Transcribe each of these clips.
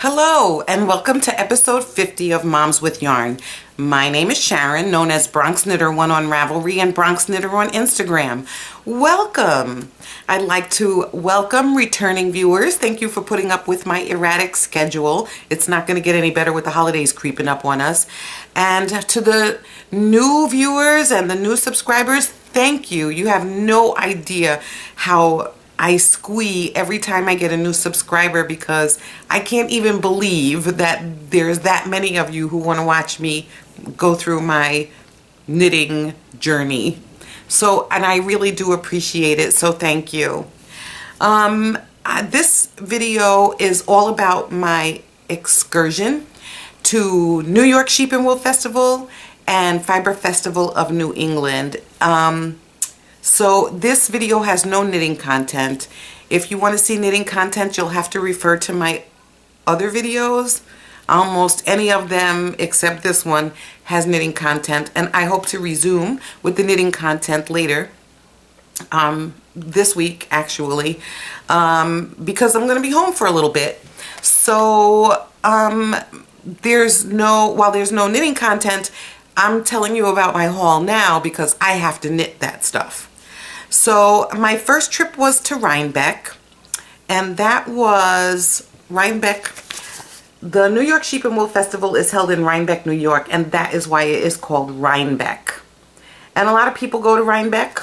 Hello and welcome to episode 50 of Moms with Yarn. My name is Sharon, known as Bronx Knitter One on Ravelry and Bronx Knitter on Instagram. Welcome! I'd like to welcome returning viewers. Thank you for putting up with my erratic schedule. It's not going to get any better with the holidays creeping up on us. And to the new viewers and the new subscribers, thank you. You have no idea how I squee every time I get a new subscriber because I can't even believe that there's that many of you who want to watch me go through my knitting journey. So, and I really do appreciate it, so thank you. This video is all about my excursion to New York Sheep and Wool Festival and Fiber Festival of New England. So this video has no knitting content. If you want to see knitting content, you'll have to refer to my other videos. Almost any of them except this one has knitting content, and I hope to resume with the knitting content later. This week actually, because I'm going to be home for a little bit. So while there's no knitting content, I'm telling you about my haul now because I have to knit that stuff. So my first trip was to Rhinebeck, and that was Rhinebeck. The New York Sheep and Wool Festival is held in Rhinebeck, New York, and that is why it is called Rhinebeck. And a lot of people go to Rhinebeck,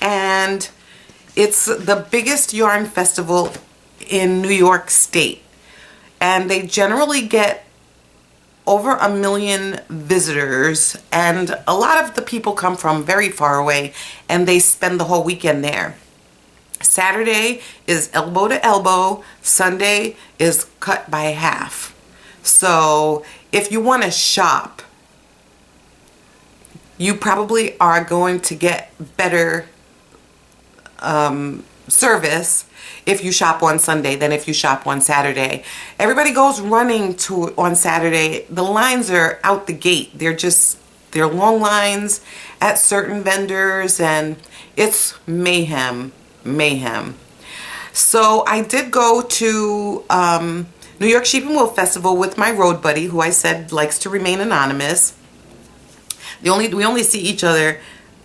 and it's the biggest yarn festival in New York State. And they generally get over 1 million visitors, and a lot of the people come from very far away and they spend the whole weekend there. Saturday is elbow to elbow, Sunday is cut by half. So if you want to shop, you probably are going to get better service if you shop on Sunday than if you shop on Saturday. Everybody goes running on Saturday. The lines are out the gate. They're long lines at certain vendors, and it's mayhem. So I did go to New York Sheep and Wool Festival with my road buddy, who I said likes to remain anonymous. We only see each other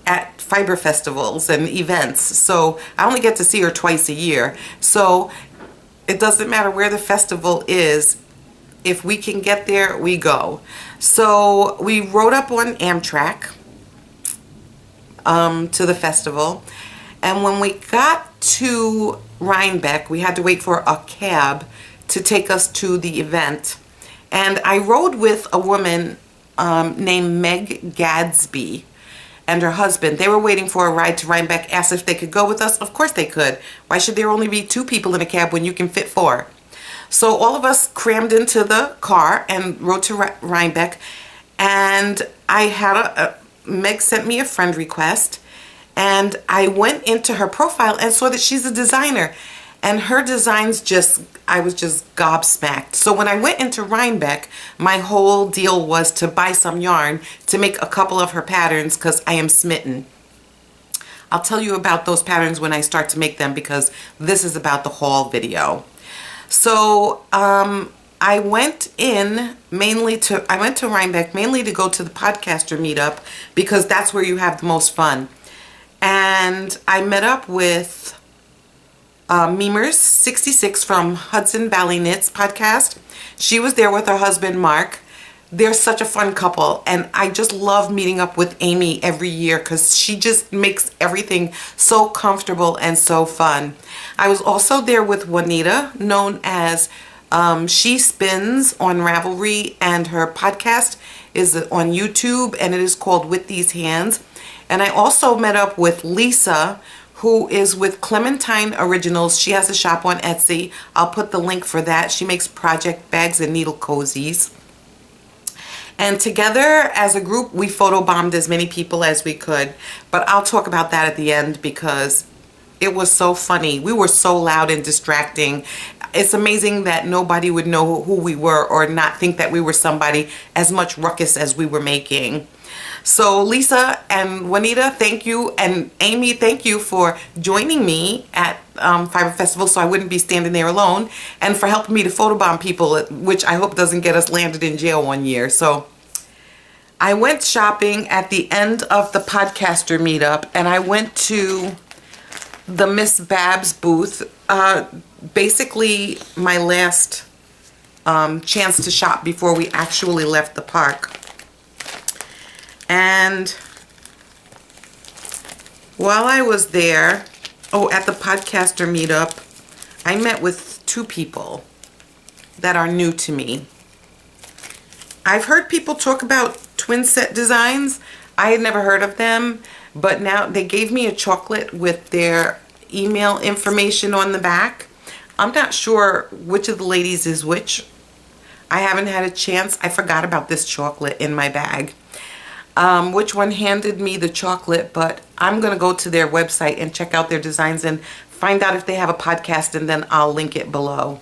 at fiber festivals and events, so I only get to see her twice a year. So it doesn't matter where the festival is. If we can get there, we go. So we rode up on Amtrak to the festival, and when we got to Rhinebeck, we had to wait for a cab to take us to the event. And I rode with a woman named Meg Gadsby and her husband. They were waiting for a ride to Rhinebeck, asked if they could go with us. Of course they could. Why should there only be 2 people in a cab when you can fit 4? So all of us crammed into the car and rode to Rhinebeck, and I had Meg sent me a friend request, and I went into her profile and saw that she's a designer, and her designs I was just gobsmacked. So when I went into Rhinebeck, my whole deal was to buy some yarn to make a couple of her patterns because I am smitten. I'll tell you about those patterns when I start to make them because this is about the haul video. So I went to Rhinebeck mainly to go to the podcaster meetup because that's where you have the most fun. And I met up with Memers66 from Hudson Valley Knits podcast. She was there with her husband Mark. They're such a fun couple, and I just love meeting up with Amy every year because she just makes everything so comfortable and so fun. I was also there with Juanita, known as She Spins on Ravelry, and her podcast is on YouTube, and it is called With These Hands. And I also met up with Lisa, who is with Clementine Originals. She has a shop on Etsy. I'll put the link for that. She makes project bags and needle cozies. And together as a group, we photobombed as many people as we could. But I'll talk about that at the end because it was so funny. We were so loud and distracting. it's amazing that nobody would know who we were or not think that we were somebody, as much ruckus as we were making. So Lisa and Juanita, thank you. And Amy, thank you for joining me at Fiber Festival so I wouldn't be standing there alone, and for helping me to photobomb people, which I hope doesn't get us landed in jail one year. So I went shopping at the end of the podcaster meetup, and I went to the Miss Babs booth. Basically my last chance to shop before we actually left the park. And while I was there, at the podcaster meetup, I met with two people that are new to me. I've heard people talk about twin set designs. I had never heard of them, but now they gave me a chocolate with their email information on the back. I'm not sure which of the ladies is which. I haven't had a chance. I forgot about this chocolate in my bag. Which one handed me the chocolate, but I'm going to go to their website and check out their designs and find out if they have a podcast, and then I'll link it below.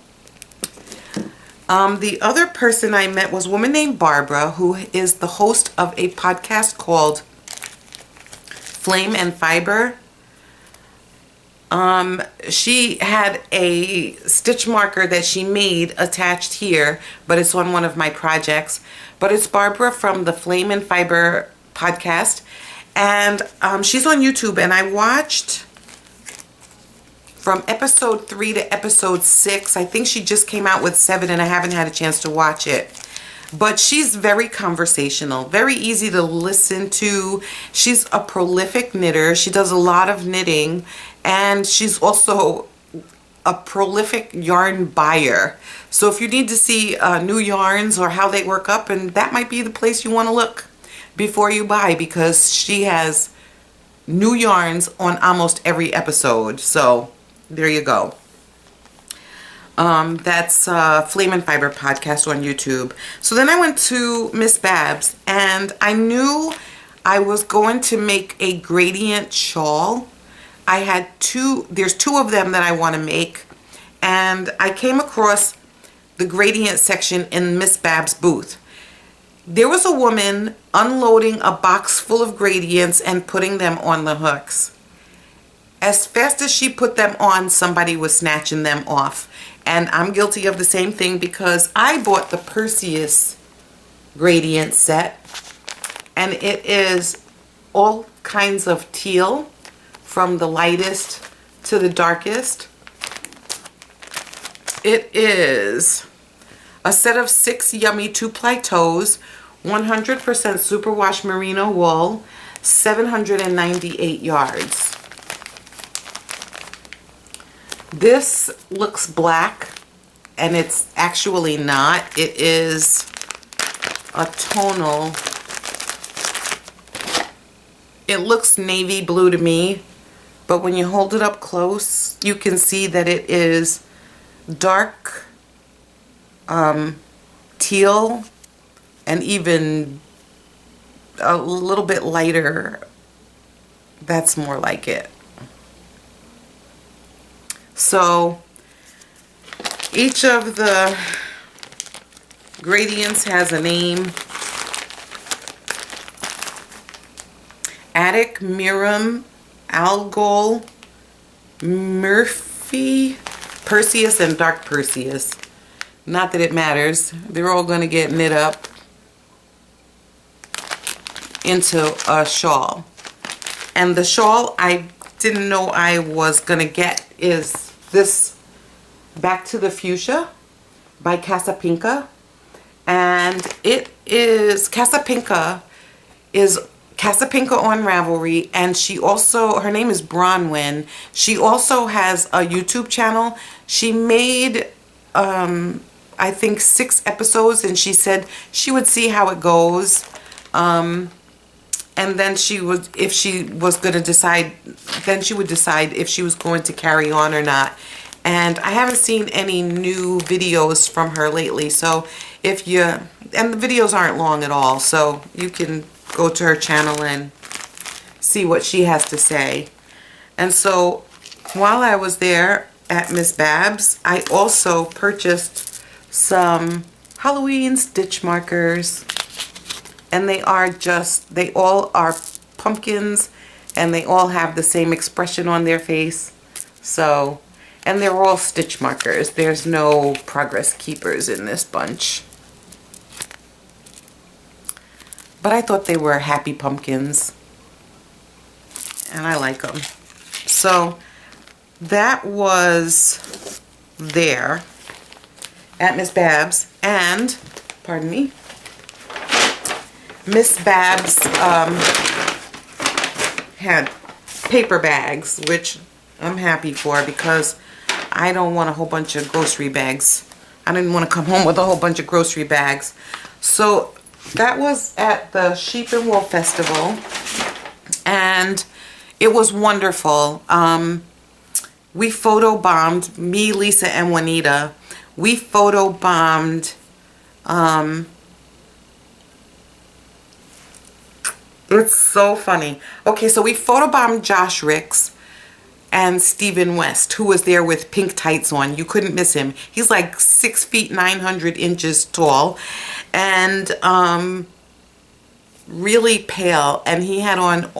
The other person I met was a woman named Barbara, who is the host of a podcast called Flame and Fiber. She had a stitch marker that she made attached here, but it's on one of my projects. But it's Barbara from the Flame and Fiber podcast, and she's on YouTube, and I watched from episode 3 to episode 6. I think she just came out with 7, and I haven't had a chance to watch it. But she's very conversational, very easy to listen to. She's a prolific knitter. She does a lot of knitting, and she's also a prolific yarn buyer. So if you need to see new yarns or how they work up, and that might be the place you want to look before you buy, because she has new yarns on almost every episode. So there you go. That's Flame and Fiber podcast on YouTube. So then I went to Miss Babs, and I knew I was going to make a gradient shawl. I had there's two of them that I want to make, and I came across the gradient section in Miss Babs' booth. There was a woman unloading a box full of gradients and putting them on the hooks. As fast as she put them on, somebody was snatching them off. And I'm guilty of the same thing, because I bought the Perseus gradient set, and it is all kinds of teal, from the lightest to the darkest. It is a set of 6 yummy 2-ply toes, 100% superwash merino wool, 798 yards. This looks black, and it's actually not. It is a tonal. It looks navy blue to me, but when you hold it up close, you can see that it is dark teal, and even a little bit lighter. That's more like it. So each of the gradients has a name. Attic, Miriam, Algol, Murphy, Perseus, and Dark Perseus. Not that it matters. They're all going to get knit up into a shawl. And the shawl I didn't know I was going to get is this Back to the Fuchsia by Casapinka. And it is, Casapinka on Ravelry, and she also, her name is Bronwyn. She also has a YouTube channel. She made, I think 6 episodes, and she said she would see how it goes. And then she would, if she was going to decide, then she would decide if she was going to carry on or not. And I haven't seen any new videos from her lately. So if you, and the videos aren't long at all, so you can go to her channel and see what she has to say. And so while I was there, at Miss Babs, I also purchased some Halloween stitch markers. And they all are pumpkins, and they all have the same expression on their face. So, and they're all stitch markers. There's no progress keepers in this bunch. But I thought they were happy pumpkins. And I like them. So, that was there at Miss Babs. And, pardon me, Miss Babs had paper bags, which I'm happy for because I don't want a whole bunch of grocery bags. I didn't want to come home with a whole bunch of grocery bags. So that was at the Sheep and Wool Festival, and it was wonderful. We photobombed, me, Lisa, and Juanita. We photobombed it's so funny. Okay, so we photobombed Josh Ricks and Stephen West, who was there with pink tights on. You couldn't miss him. He's like 6 feet 900 inches tall and really pale. And he had on,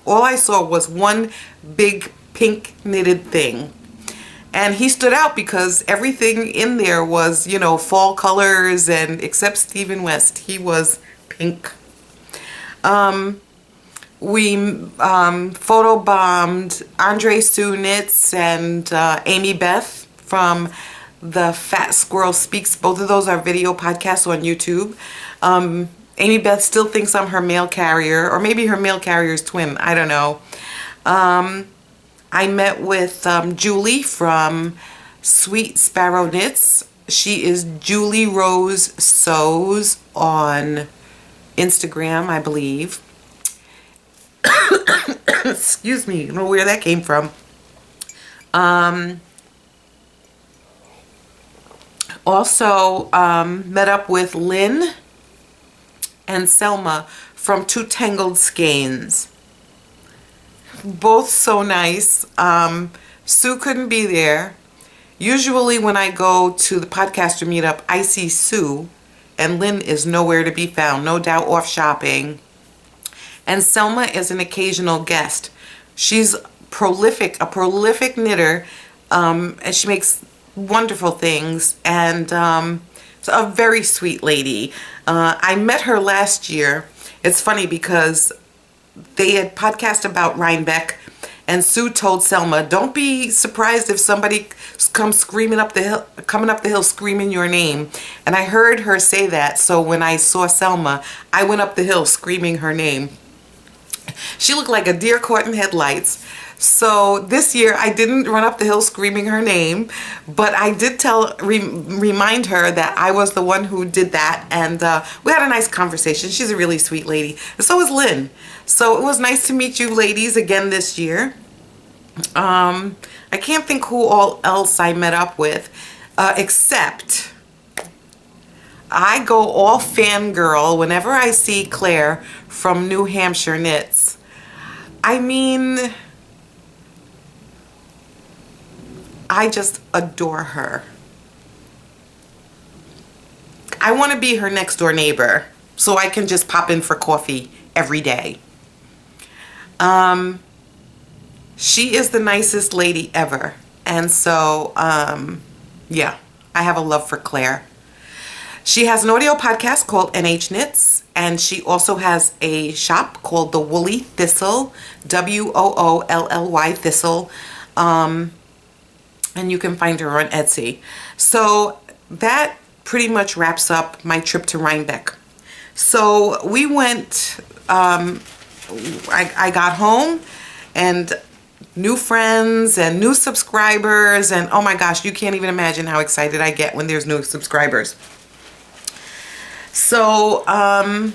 all I saw was one big pink knitted thing. And he stood out because everything in there was, you know, fall colors, and except Stephen West, he was pink. We photobombed Andre Sue Knits and Amy Beth from the Fat Squirrel Speaks. Both of those are video podcasts on YouTube. Amy Beth still thinks I'm her mail carrier, or maybe her mail carrier's twin. I don't know. I met with Julie from Sweet Sparrow Knits. She is Julie Rose Sews on Instagram, I believe. Excuse me, I don't know where that came from. Also met up with Lynn and Selma from Two Tangled Skeins. Both so nice. Sue couldn't be there. Usually when I go to the podcaster meetup, I see Sue, and Lynn is nowhere to be found, no doubt off shopping. And Selma is an occasional guest. She's a prolific knitter, and she makes wonderful things, and so a very sweet lady. I met her last year. It's funny because they had podcast about Rhinebeck, and Sue told Selma, "Don't be surprised if somebody comes coming up the hill screaming your name." And I heard her say that, so when I saw Selma, I went up the hill screaming her name. She looked like a deer caught in headlights. So this year I didn't run up the hill screaming her name, but I did remind her that I was the one who did that, and we had a nice conversation. She's a really sweet lady, and so is Lynn. So it was nice to meet you ladies again this year. I can't think who all else I met up with, except I go all fangirl whenever I see Claire from New Hampshire Knits. I mean, I just adore her. I want to be her next door neighbor so I can just pop in for coffee every day. She is the nicest lady ever. And so, yeah, I have a love for Claire. She has an audio podcast called NH Knits, and she also has a shop called The Woolly Thistle, WOOLLY Thistle, and you can find her on Etsy. So that pretty much wraps up my trip to Rhinebeck. So we went, I got home, and new friends and new subscribers, and oh my gosh, you can't even imagine how excited I get when there's new subscribers. So I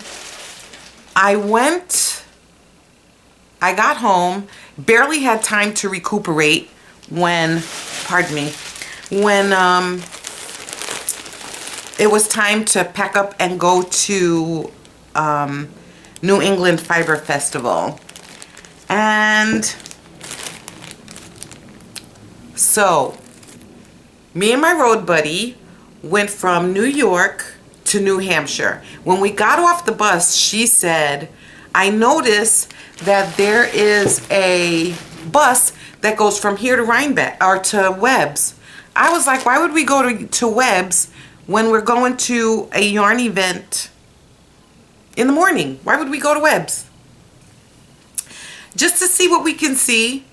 got home, barely had time to recuperate when, pardon me, when it was time to pack up and go to New England Fiber Festival. And So, me and my road buddy went from New York to New Hampshire. When we got off the bus, she said, I noticed that there is a bus that goes from here to Rhinebeck, or to Webb's. I was like, why would we go to Webb's when we're going to a yarn event in the morning? Why would we go to Webb's? Just to see what we can see.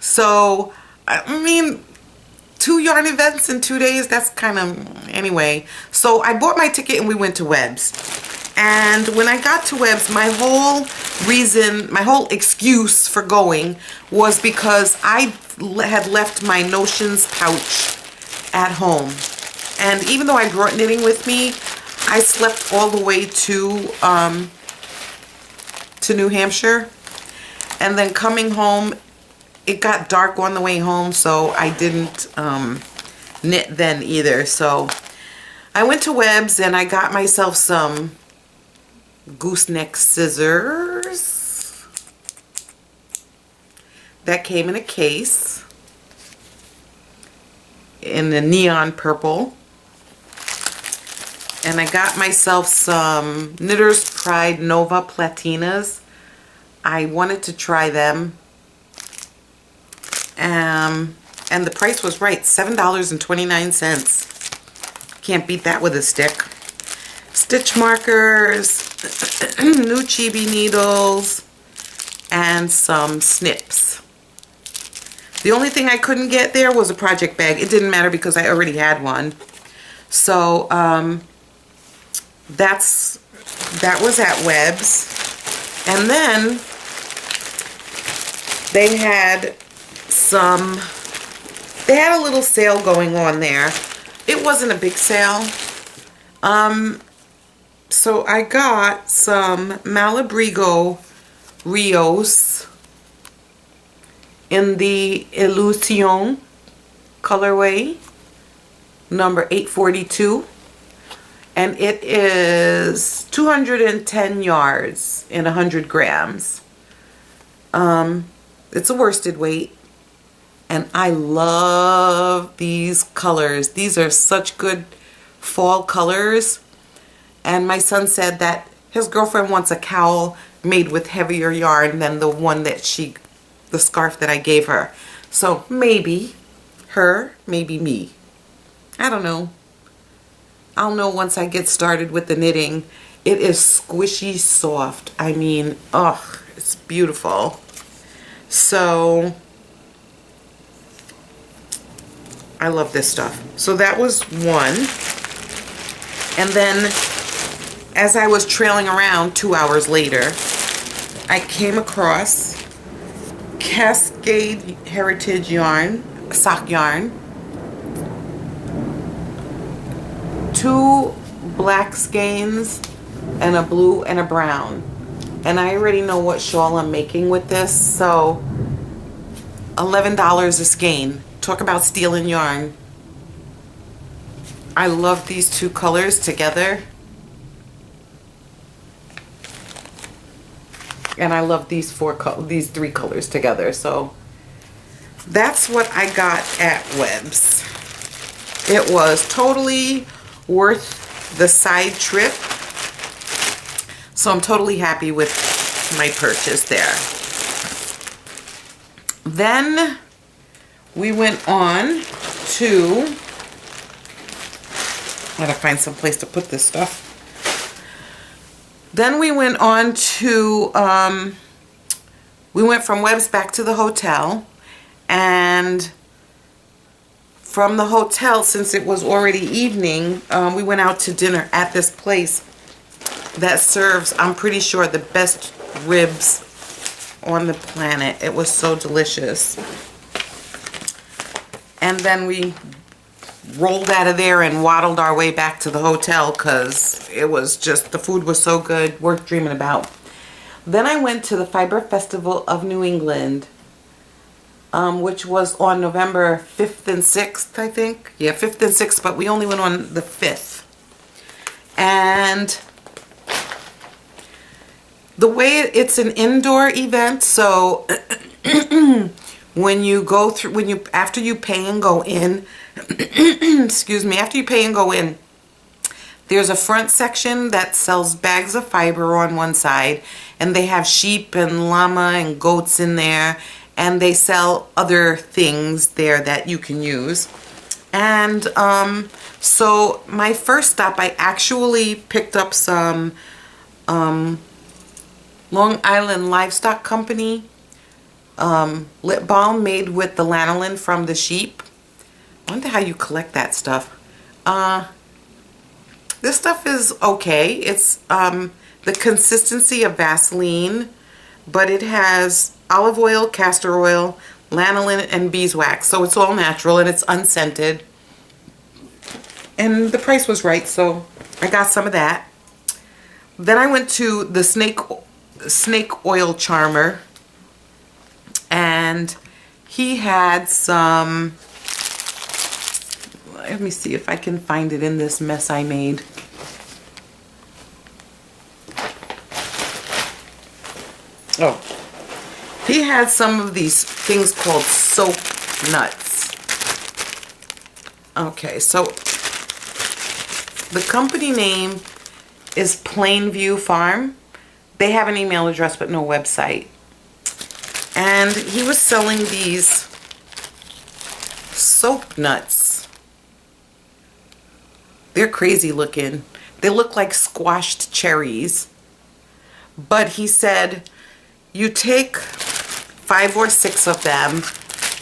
So, I mean, 2 yarn events in 2 days, that's kind of, anyway. So I bought my ticket and we went to Webb's. And when I got to Webb's, my whole excuse for going was because I had left my Notions pouch at home. And even though I brought knitting with me, I slept all the way to New Hampshire. And then coming home, it got dark on the way home, so I didn't knit then either. So I went to Webb's and I got myself some gooseneck scissors that came in a case in the neon purple. And I got myself some Knitter's Pride Nova Platinas. I wanted to try them. And the price was right, $7.29. Can't beat that with a stick. Stitch markers, new chibi needles, and some snips. The only thing I couldn't get there was a project bag. It didn't matter because I already had one. So that was at Webb's. And then they had a little sale going on there. It wasn't a big sale. So I got some Malabrigo Rios in the Illusion colorway, number 842. And it is 210 yards in 100 grams. It's a worsted weight. And I love these colors. These are such good fall colors. And my son said that his girlfriend wants a cowl made with heavier yarn than the one that the scarf that I gave her. So maybe her, maybe me. I don't know. I'll know once I get started with the knitting. It is squishy soft. I mean, oh, it's beautiful. So I love this stuff. So that was one. And then as I was trailing around 2 hours later, I came across Cascade Heritage yarn, sock yarn. 2 black skeins and a blue and a brown. And I already know what shawl I'm making with this, so $11 a skein. Talk about stealing yarn. I love these 2 colors together. And I love these 3 colors together. So that's what I got at Webb's. It was totally worth the side trip. So I'm totally happy with my purchase there. Then we went on to, I gotta find some place to put this stuff. Then we went on to, we went from Webb's back to the hotel, and from the hotel, since it was already evening, we went out to dinner at this place that serves, I'm pretty sure, the best ribs on the planet. It was so delicious. And then we rolled out of there and waddled our way back to the hotel because it was just, the food was so good, worth dreaming about. Then I went to the Fiber Festival of New England, which was on November 5th and 6th, I think. Yeah, 5th and 6th, but we only went on the 5th. And the way it's an indoor event, so when you go through, after you pay and go in, excuse me, after you pay and go in, there's a front section that sells bags of fiber on one side, and they have sheep and llama and goats in there, and they sell other things there that you can use. And so my first stop, I actually picked up some Long Island Livestock Company lip balm made with the lanolin from the sheep. I wonder how you collect that stuff. This stuff is okay. It's the consistency of Vaseline, but it has olive oil, castor oil, lanolin, and beeswax. So it's all natural and it's unscented. And the price was right, so I got some of that. Then I went to the snake oil charmer, and he had some, let me see if I can find it in this mess I made. Oh, he had some of these things called soap nuts. Okay, so the company name is Plainview Farm. They have an email address but no website. And he was selling these soap nuts. They're crazy looking. They look like squashed cherries. But he said, you take 5 or 6 of them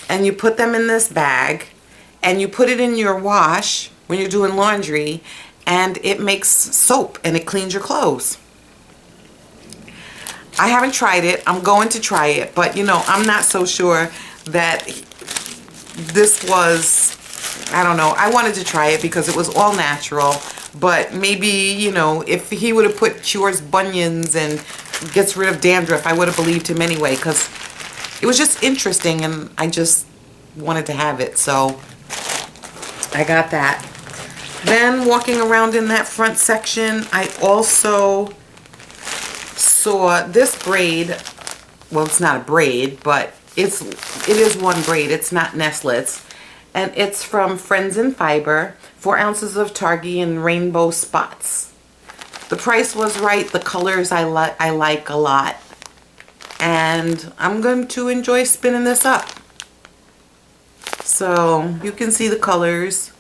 and you put them in this bag and you put it in your wash when you're doing laundry, and it makes soap and it cleans your clothes. I haven't tried it. I'm going to try it, but you know, I'm not so sure that this was, I don't know. I wanted to try it because it was all natural, but maybe, you know, if he would have put cures bunions and gets rid of dandruff, I would have believed him anyway, because it was just interesting and I just wanted to have it, so I got that. Then walking around in that front section, I also saw this braid. Well, it's not a braid, but it is one braid. It's not nestlets, and it's from Friends in Fiber, 4 ounces of Targhee and rainbow spots. The price was right. The colors I like a lot, and I'm going to enjoy spinning this up. So you can see the colors.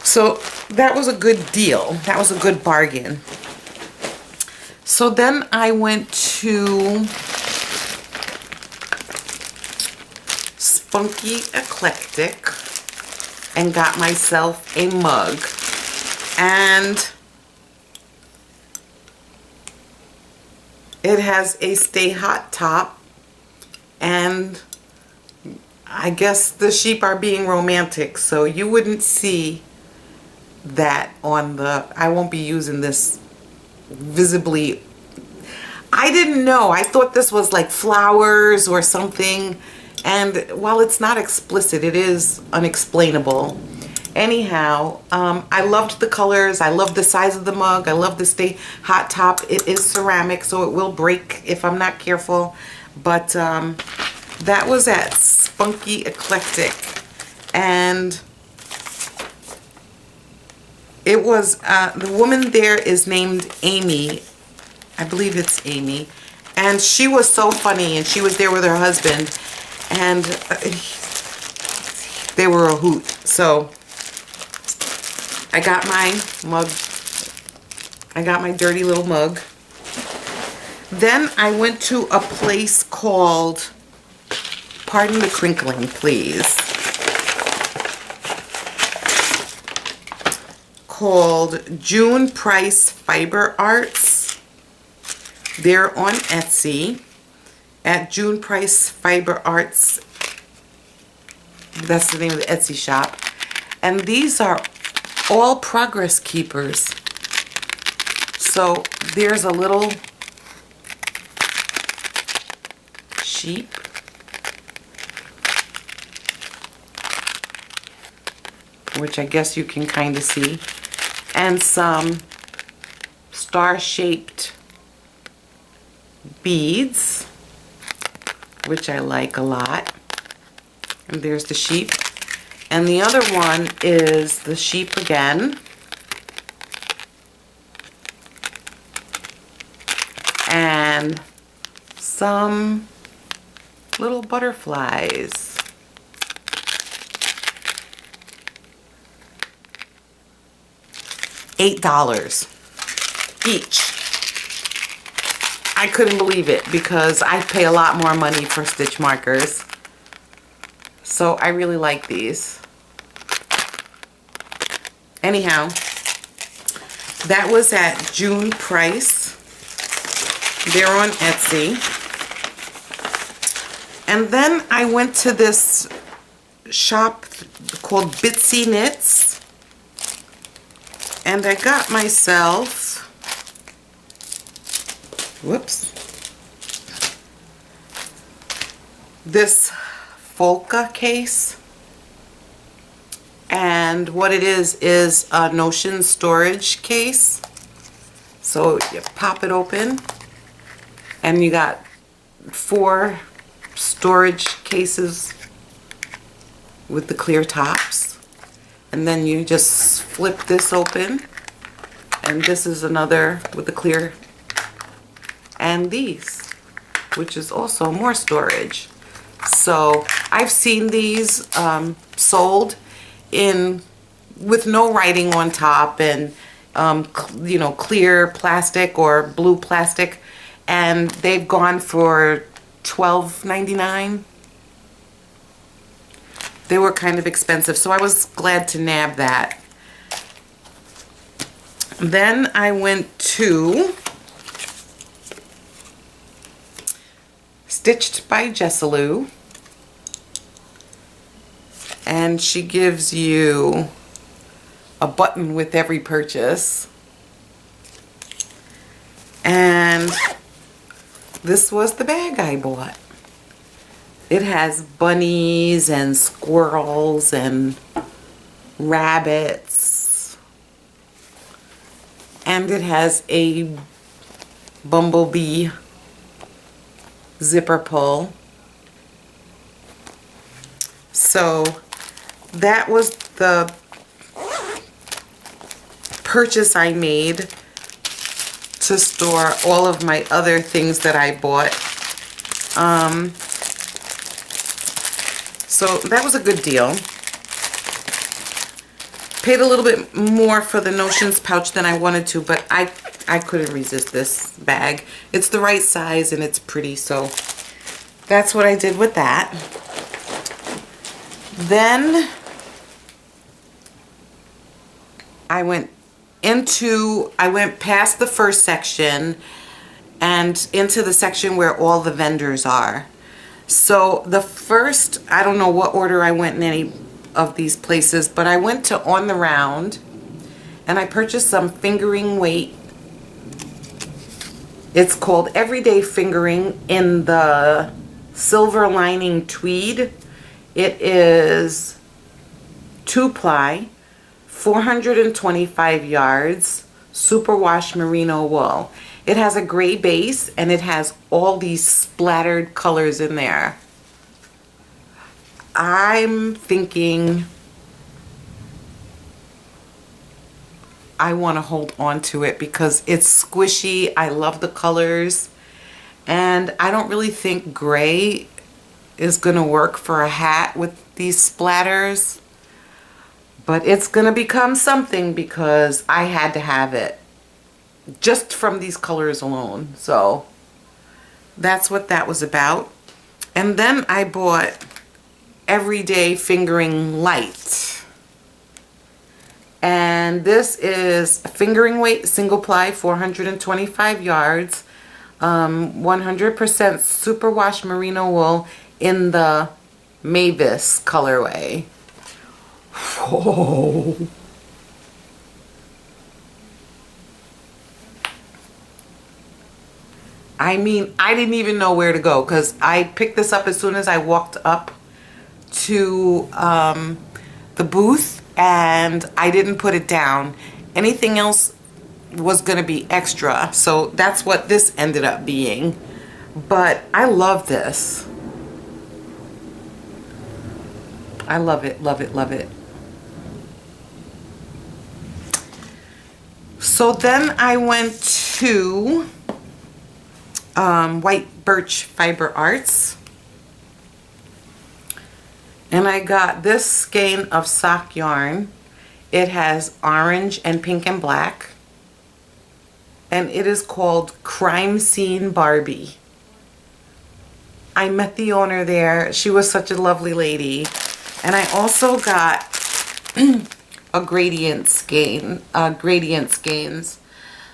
So that was a good deal. That was a good bargain. So then I went to Spunky Eclectic and got myself a mug. And it has a Stay Hot top, and I guess the sheep are being romantic, so you wouldn't see that on the, I won't be using this visibly. I didn't know. I thought this was like flowers or something, and while it's not explicit, it is unexplainable. Anyhow, I loved the colors. I loved the size of the mug. I love the Stay Hot top. It is ceramic, so it will break if I'm not careful, but that was at Spunky Eclectic, and it was, the woman there is named Amy. I believe it's Amy. And she was so funny, and she was there with her husband, and they were a hoot. So I got my mug. I got my dirty little mug. Then I went to a place called, pardon the crinkling, please, called June Price Fiber Arts. They're on Etsy at June Price Fiber Arts. That's the name of the Etsy shop. And these are all progress keepers. So there's a little sheep. Which I guess you can kind of see. And some star-shaped beads, which I like a lot. And there's the sheep. And the other one is the sheep again. And some little butterflies. $8 each. I couldn't believe it because I pay a lot more money for stitch markers. So I really like these. Anyhow, that was at June Price. They're on Etsy. And then I went to this shop called Bitsy Knits. And I got myself, whoops, this Folka case. And what it is a Notion storage case. So you pop it open and you got 4 storage cases with the clear tops. And then you just flip this open, and this is another with the clear, and these, which is also more storage. So I've seen these sold in with no writing on top, and you know, clear plastic or blue plastic, and they've gone for $12.99. They were kind of expensive, so I was glad to nab that. Then I went to Stitched by Jessalou, and she gives you a button with every purchase. And this was the bag I bought. It has bunnies and squirrels and rabbits. And it has a bumblebee zipper pull. So that was the purchase I made to store all of my other things that I bought. So that was a good deal. Paid a little bit more for the Notions pouch than I wanted to, but I couldn't resist this bag. It's the right size and it's pretty, so that's what I did with that. Then I went past the first section and into the section where all the vendors are. So the first, I don't know what order I went in any of these places, but I went to On the Round and I purchased some fingering weight. It's called Everyday Fingering in the silver lining tweed. It is 2-ply, 425 yards, superwash merino wool. It has a gray base and it has all these splattered colors in there. I'm thinking I want to hold on to it because it's squishy. I love the colors, and I don't really think gray is going to work for a hat with these splatters, but it's going to become something because I had to have it just from these colors alone. So that's what that was about. And then I bought Everyday Fingering Light, and this is fingering weight, single ply, 425 yards, 100% superwash merino wool in the Mavis colorway. Whoa. I mean, I didn't even know where to go because I picked this up as soon as I walked up to the booth, and I didn't put it down. Anything else was going to be extra, so that's what this ended up being. But I love this. I love it, love it, love it. So then I went to White Birch Fiber Arts, and I got this skein of sock yarn. It has orange and pink and black, and it is called Crime Scene Barbie. I met the owner there. She was such a lovely lady. And I also got a gradient skeins.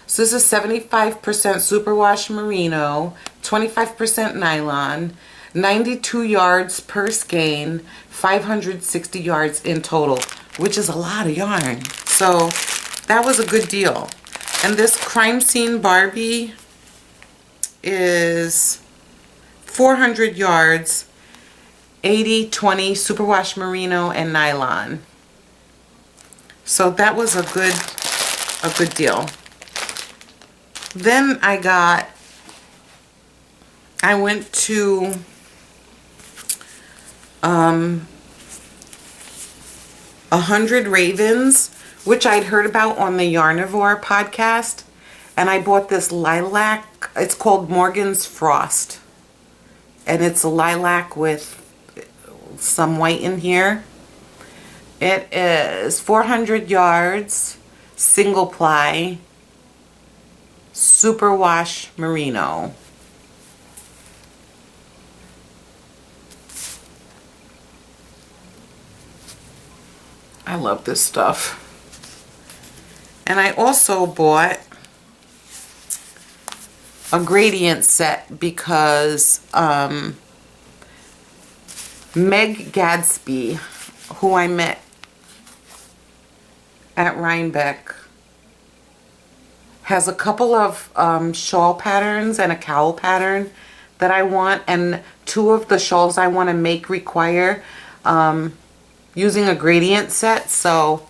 So this is 75% superwash merino, 25% nylon, 92 yards per skein, 560 yards in total, which is a lot of yarn. So that was a good deal. And this Crime Scene Barbie is 400 yards, 80/20 superwash merino and nylon. So that was a good deal. Then I went to 100 Ravens, which I'd heard about on the Yarnivore podcast, and I bought this lilac. It's called Morgan's Frost, and it's a lilac with some white in here. It is 400 yards, single ply, superwash merino. I love this stuff. And I also bought a gradient set because Meg Gadsby, who I met at Rhinebeck, has a couple of shawl patterns and a cowl pattern that I want, and two of the shawls I want to make require using a gradient set. So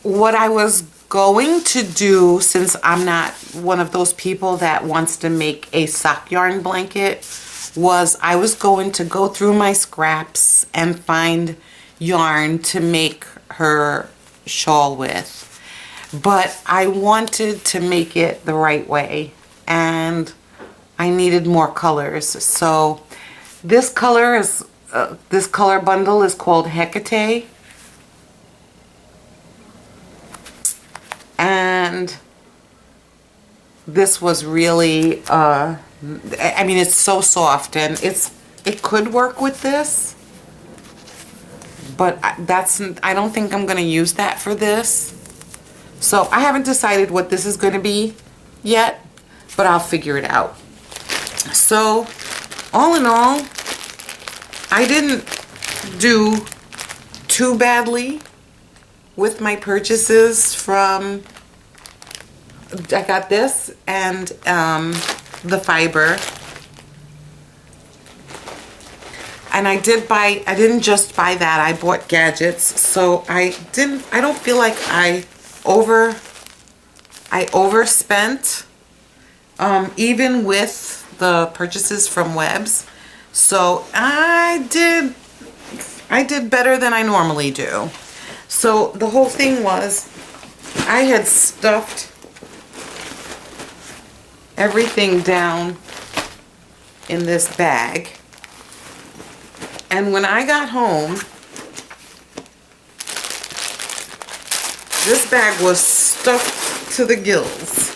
what I was going to do, since I'm not one of those people that wants to make a sock yarn blanket, was I was going to go through my scraps and find yarn to make her shawl with. But I wanted to make it the right way, and I needed more colors. So this color is this color bundle is called Hecate, and this was really I mean, it's so soft, and it could work with this, but I don't think I'm going to use that for this. So I haven't decided what this is going to be yet, but I'll figure it out. So all in all, I didn't do too badly with my purchases from, I got this and the fiber. And I didn't just buy that, I bought gadgets. So I don't feel like I overspent, even with the purchases from Webs. So I did better than I normally do. So the whole thing was, I had stuffed everything down in this bag, and when I got home, this bag was stuffed to the gills.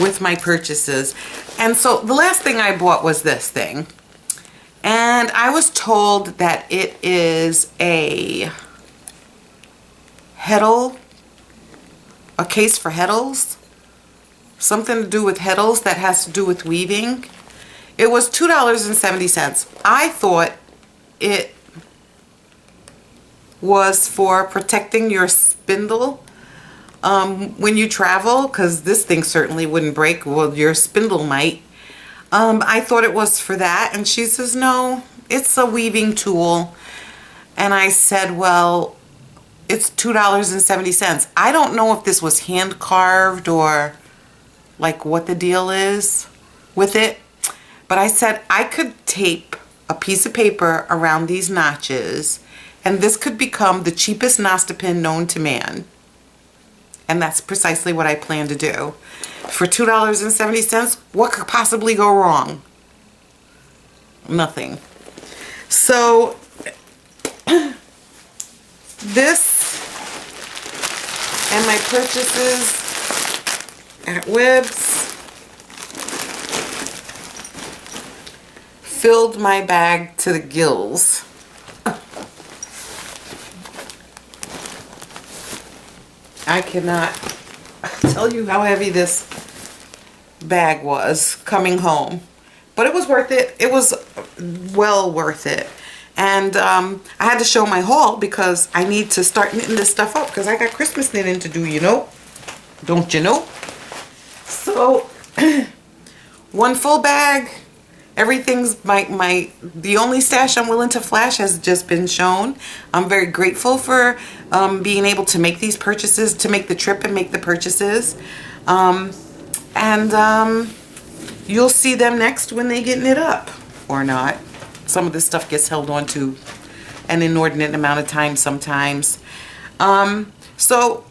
With my purchases. And so the last thing I bought was this thing. And I was told that it is a heddle, a case for heddles. Something to do with heddles that has to do with weaving. It was $2.70. I thought it was for protecting your spindle when you travel, because this thing certainly wouldn't break. Well, your spindle might. I thought it was for that, and she says, no, it's a weaving tool. And I said, well, it's $2.70. I don't know if this was hand carved or like what the deal is. with it. But I said I could tape a piece of paper around these notches, and this could become the cheapest Nostopin known to man. And that's precisely what I plan to do. For $2.70, what could possibly go wrong? Nothing. So, this and my purchases at Webb's filled my bag to the gills. I cannot tell you how heavy this bag was coming home. But it was worth it. It was well worth it. And I had to show my haul because I need to start knitting this stuff up because I got Christmas knitting to do, you know. Don't you know? So, one full bag. Everything's the only stash I'm willing to flash has just been shown. I'm very grateful for being able to make these purchases, to make the trip and make the purchases. You'll see them next when they get knit up or not. Some of this stuff gets held on to an inordinate amount of time sometimes. So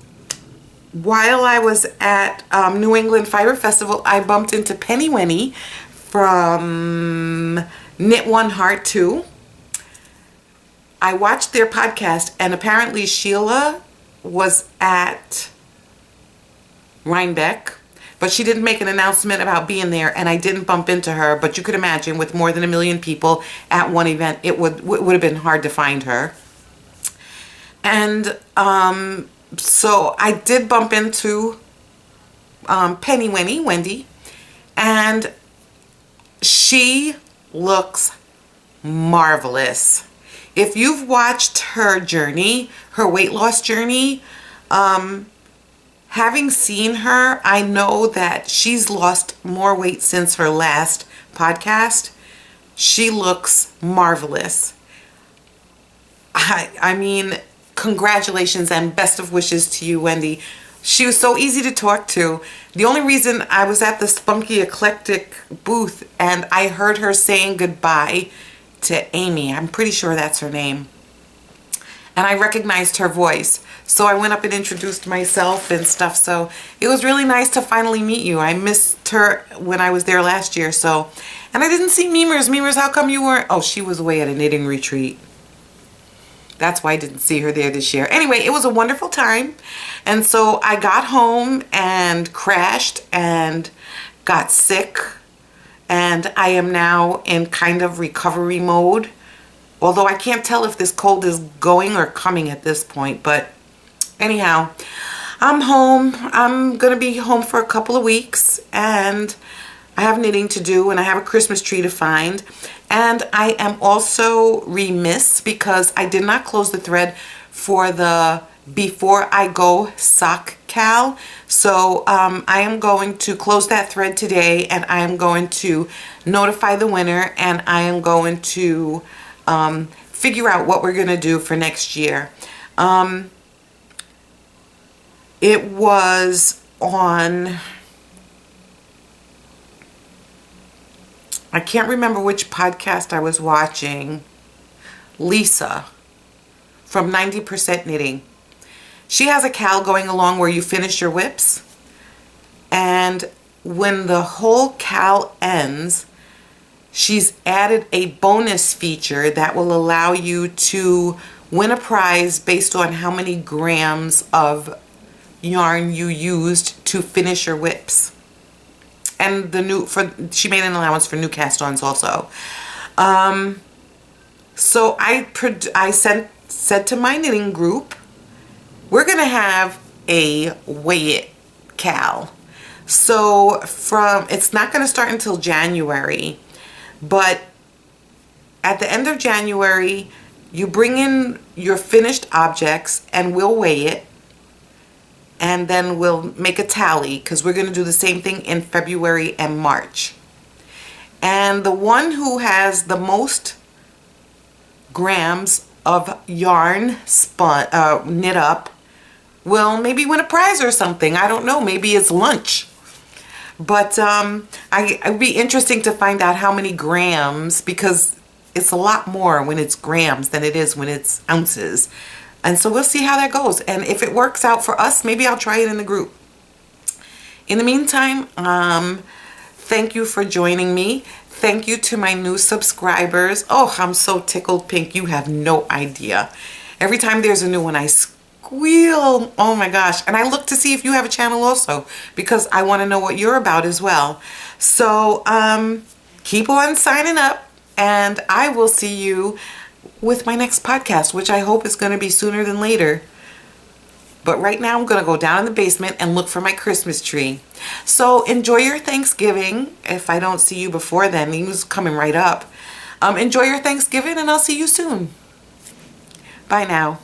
while I was at New England Fiber Festival, I bumped into Penny Winnie from Knit One Heart 2. I watched their podcast, and apparently Sheila was at Rhinebeck, but she didn't make an announcement about being there, and I didn't bump into her. But you could imagine, with more than 1 million people at one event, it would have been hard to find her. And so I did bump into Penny Winnie, Wendy, and she looks marvelous. If you've watched her journey, her weight loss journey, having seen her, I know that she's lost more weight since her last podcast. She looks marvelous. I mean, congratulations and best of wishes to you, Wendy. She was so easy to talk to. The only reason I was at the Spunky Eclectic booth and I heard her saying goodbye to Amy. I'm pretty sure that's her name. And I recognized her voice. So I went up and introduced myself and stuff. So it was really nice to finally meet you. I missed her when I was there last year. So, and I didn't see Memers. Memers, how come you weren't? Oh, she was away at a knitting retreat. That's why I didn't see her there this year. Anyway, it was a wonderful time. And so I got home and crashed and got sick. And I am now in kind of recovery mode. Although I can't tell if this cold is going or coming at this point. But anyhow, I'm home. I'm going to be home for a couple of weeks. And I have knitting to do. And I have a Christmas tree to find. And I am also remiss because I did not close the thread for the Before I Go sock cal. So I am going to close that thread today, and I am going to notify the winner, and I am going to figure out what we're going to do for next year. It was on... I can't remember which podcast I was watching. Lisa from 90% Knitting. She has a cal going along where you finish your whips. And when the whole cal ends, she's added a bonus feature that will allow you to win a prize based on how many grams of yarn you used to finish your whips. And she made an allowance for new cast-ons also. So I said to my knitting group, we're gonna have a weigh it cal. So it's not gonna start until January, but at the end of January, you bring in your finished objects and we'll weigh it. And then we'll make a tally because we're going to do the same thing in February and March. And the one who has the most grams of yarn knit up will maybe win a prize or something. I don't know. Maybe it's lunch. But it'd be interesting to find out how many grams, because it's a lot more when it's grams than it is when it's ounces. And so we'll see how that goes. And if it works out for us, maybe I'll try it in the group. In the meantime, thank you for joining me. Thank you to my new subscribers. Oh, I'm so tickled pink. You have no idea. Every time there's a new one, I squeal. Oh my gosh. And I look to see if you have a channel also, because I want to know what you're about as well. So keep on signing up, and I will see you with my next podcast, which I hope is going to be sooner than later. But right now I'm going to go down in the basement and look for my Christmas tree. So enjoy your Thanksgiving. If I don't see you before then, news coming right up. Enjoy your Thanksgiving, and I'll see you soon. Bye now.